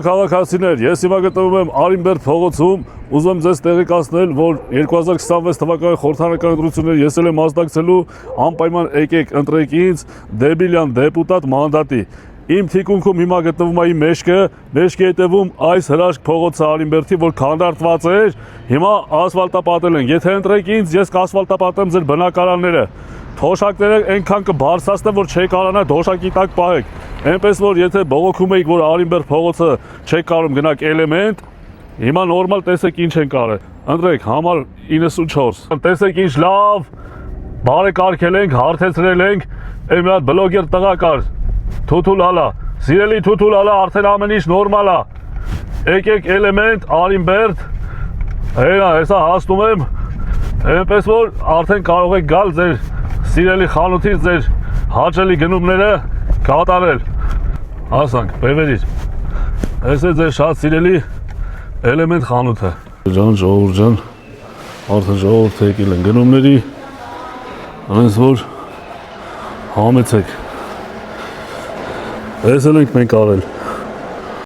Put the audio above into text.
Քաղաքացիներ, ես հիմա գտնվում եմ Արինբերդ փողոցում, ուզում եմ ձեզ տեղեկացնել, որ 2026 թվականի խորհրդարանական ընտրությունները ես եմ մասնակցելու, անպայման եկեք ընտրեք ինձ դեբիլյան դեպուտատ մանդատի։ Իմ թիկունքում հիմա գտնվում է իմ մեջքի հետևում այս հրաշք փողոցը Արինբերդի, որ քանդարտված էր, հիմա ասֆալտապատել են։ Եթե ընտրեք ինձ, ես կասֆալտապատեմ ձեր բնակարանները։ Թոշակները այնքան կբարձրացնեմ, որ չեք կարողանա թոշակի տակ պահեք։ Այնպես որ եթե բողոքում եք, որ Արինբերդ փողոցը չեք կարող գնաք էլեմենտ, հիմա նորմալ տեսեք ինչ են կարել։ Ընտրեք համար 94։ Տեսեք ինչ լավ բարեկարգել ենք, հարթեցրել ենք, այն մի հատ բլոգեր տղա կար, Թութու լալա, սիրելի Թութու լալա, արդեն ամեն ինչ նորմալ է։ Եկեք էլեմենտ Արինբերդ, հեսա հասնում եմ, այնպես որ արդեն կարող եք գալ ձեր սիրելի խանութից ձեր հաճելի գնումները կատարել։ Հասանք, բևերիր։ Այս է ձեր շատ սիրելի էլեմենտ խանութը։ Ժողովուրդ ջան, արդեն ժողովուրդը եկել են գնումների, այնպես որ համեցեք։ Այս ենք մենք արել։